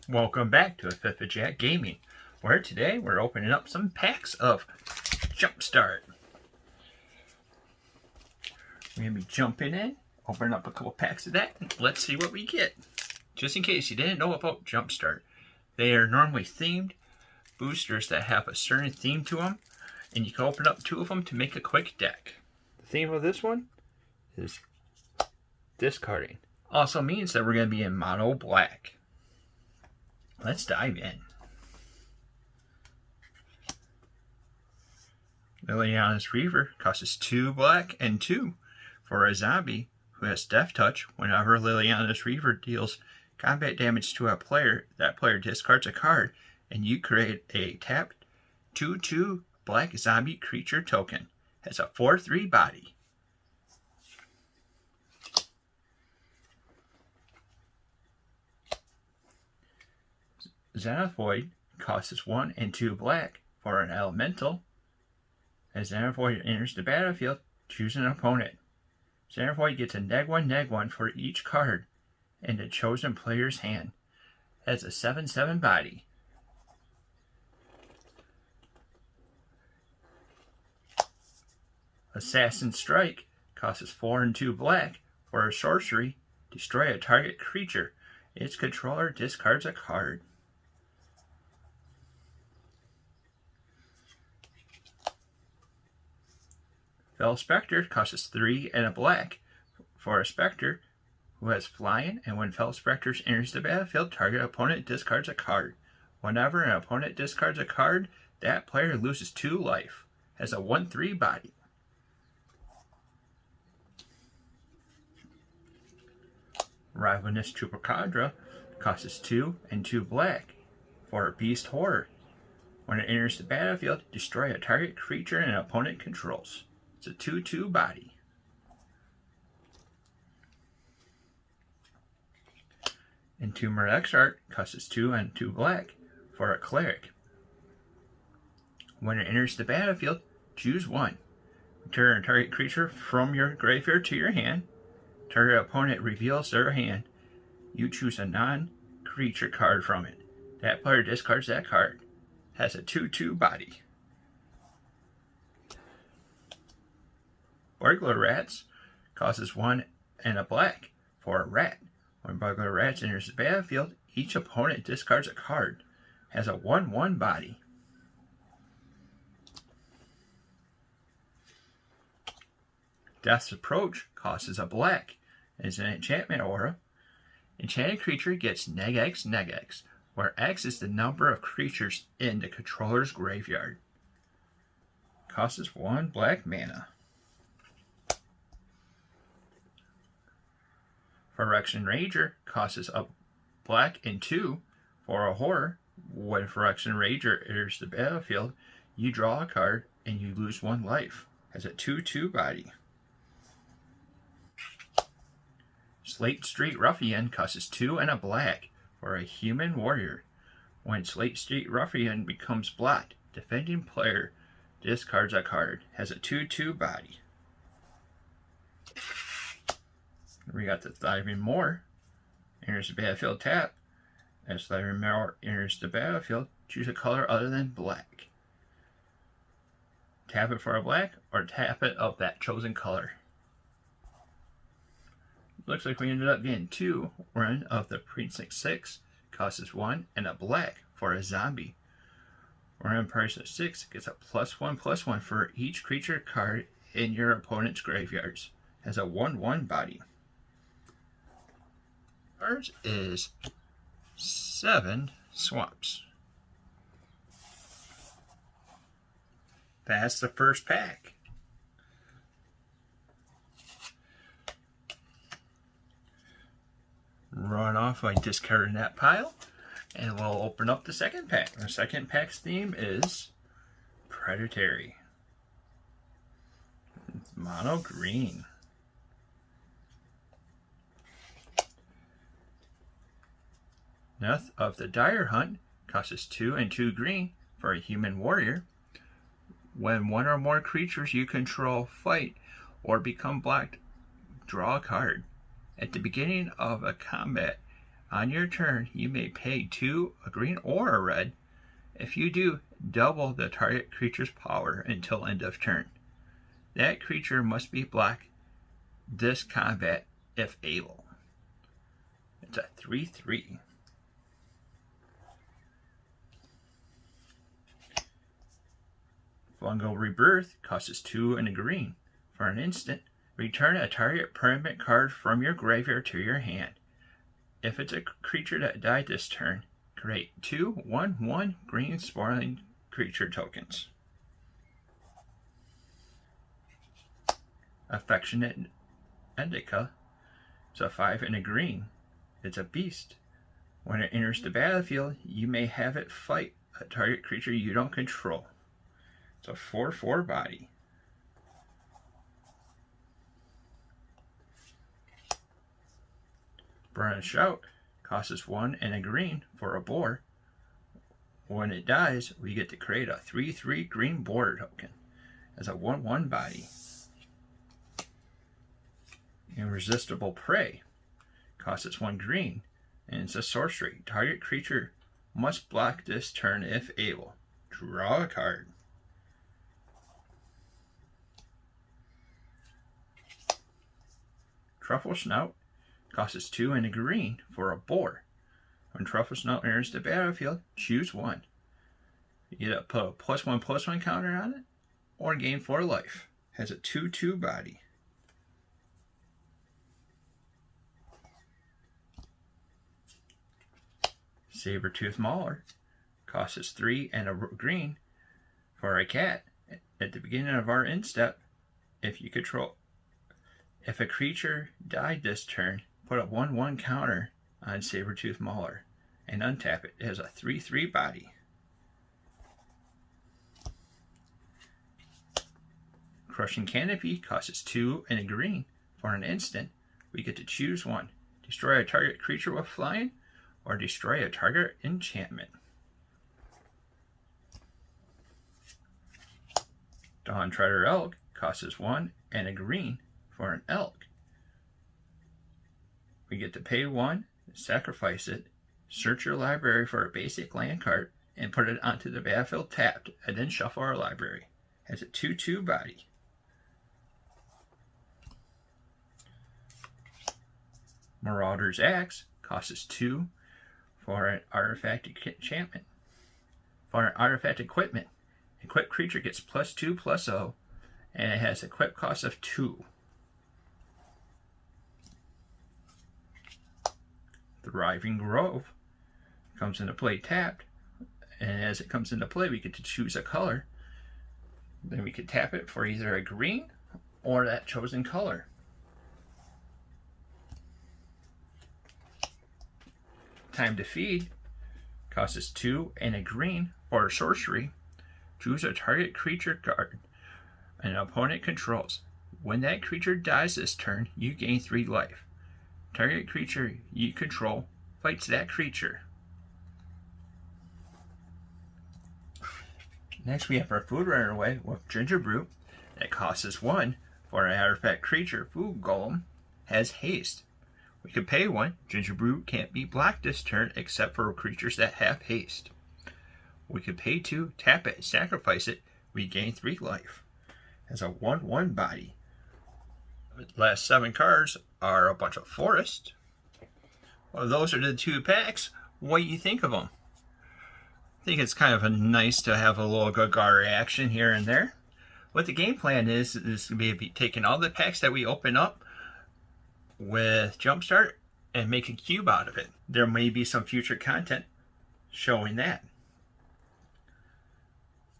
Welcome back to FIFA Jack Gaming, where today we're opening up some packs of Jumpstart. We're going to be jumping in, opening up a couple packs of that, and let's see what we get. Just in case you didn't know about Jumpstart, they are normally themed boosters that have a certain theme to them, and you can open up 2 of them to make a quick deck. The theme of this one is discarding. Also means that we're going to be in mono black. Let's dive in. Liliana's Reaver costs 2 black and 2 for a zombie who has Death Touch. Whenever Liliana's Reaver deals combat damage to a player, that player discards a card and you create a tapped 2/2 black zombie creature token. Has a 4/3 body. Xenovoid costs 1 and 2 black for an elemental. As Xenovoid enters the battlefield, choose an opponent. Xenovoid gets a -1/-1 for each card in the chosen player's hand. Has a 7/7 body. Assassin Strike costs 4 and 2 black for a sorcery. Destroy a target creature. Its controller discards a card. Fel Spectre costs 3 and a black for a Spectre who has flying, and when Fel Spectre enters the battlefield, target opponent discards a card. Whenever an opponent discards a card, that player loses 2 life. Has a 1/3 body. Ravenous Chupacabra costs 2 and 2 black for a Beast Horror. When it enters the battlefield, destroy a target creature an opponent controls. It's a 2/2 body. Entomber Exarch costs 2 and 2 black for a Cleric. When it enters the battlefield, choose 1. Return a target creature from your graveyard to your hand. Target opponent reveals their hand. You choose a non-creature card from it. That player discards that card. Has a 2/2 body. Burglar Rats costs 1 and a black for a rat. When Burglar Rats enters the battlefield, each opponent discards a card. Has a 1/1 body. Death's Approach costs a black. It's an enchantment aura. Enchanted creature gets -X, where X is the number of creatures in the controller's graveyard. Costs 1 black mana. Phyrexian Rager costs a black and 2 for a horror. When Phyrexian Rager enters the battlefield, you draw a card and you lose 1 life. Has a 2/2 body. Slate Street Ruffian costs 2 and a black for a human warrior. When Slate Street Ruffian becomes blocked, defending player discards a card. Has a 2/2 body. We got the Thriving Moor. Enters the battlefield tap. As Thriving Moor enters the battlefield, choose a color other than black. Tap it for a black or tap it of that chosen color. Looks like we ended up getting 2 run of the Precinct 6. Costs 1 and a black for a zombie. Run Precinct 6 gets a +1/+1 for each creature card in your opponent's graveyards. Has a 1/1 body. Ours is 7 swamps. That's the first pack. Run off by discarding that pile, and we'll open up the second pack. The second pack's theme is Predatory. It's mono green. Death of the Dire Hunt costs 2 and 2 green for a human warrior. When 1 or more creatures you control fight or become blocked, draw a card. At the beginning of a combat, On your turn, you may pay 2, a green or a red. If you do, double the target creature's power until end of turn. That creature must be black this combat if able. It's a 3/3. Fungal Rebirth costs 2 and a green. For an instant, return a target permanent card from your graveyard to your hand. If it's a creature that died this turn, create 2/1/1 green spoiling creature tokens. Affectionate Indica. It's a 5 and a green. It's a beast. When it enters the battlefield, you may have it fight a target creature you don't control. It's a 4/4 body. Burn and Shout costs 1 and a green for a boar. When it dies, we get to create a 3/3 green boar token as a 1/1 body. Irresistible Prey costs 1 green, and it's a sorcery. Target creature must block this turn if able. Draw a card. Truffle Snout costs 2 and a green for a boar. When Truffle Snout enters the battlefield, choose 1. You get to put a +1/+1 counter on it, or gain 4 life. Has a 2/2 body. Sabertooth Mauler costs 3 and a green for a cat. At the beginning of our end step, if a creature died this turn, put a 1/1 counter on Sabertooth Mauler and untap it. It has a 3/3 body. Crushing Canopy costs 2 and a green. For an instant, we get to choose 1. Destroy a target creature with flying, or destroy a target enchantment. Dawntreader Elk costs 1 and a green for an elk. We get to pay 1, sacrifice it, search your library for a basic land card, and put it onto the battlefield tapped, and then shuffle our library. Has a 2/2 body. Marauder's Axe costs 2 for an artifact enchantment. For an artifact equipment, equipped creature gets +2/+0, and it has equip cost of 2. Thriving Grove comes into play tapped, and as it comes into play, we get to choose a color. Then we could tap it for either a green or that chosen color. Time to Feed costs 2 and a green for a sorcery. Choose a target creature card an opponent controls. When that creature dies this turn, you gain 3 life. Target creature you control fights that creature. Next we have our Food Runaway with Gingerbrute that costs 1 for an artifact creature. Food Golem has haste. We could pay 1. Gingerbrute can't be blocked this turn except for creatures that have haste. We could pay 2, tap it, sacrifice it. We gain 3 life. Has a 1/1 body. The last 7 cards are a bunch of forest. Well, those are the 2 packs. What do you think of them? I think it's kind of nice to have a little Golgari action here and there. What the game plan is to be taking all the packs that we open up with Jumpstart and make a cube out of it. There may be some future content showing that.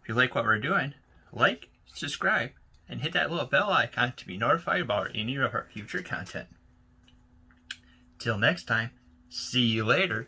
If you like what we're doing, like, subscribe, and hit that little bell icon to be notified about any of our future content. Till next time, see you later.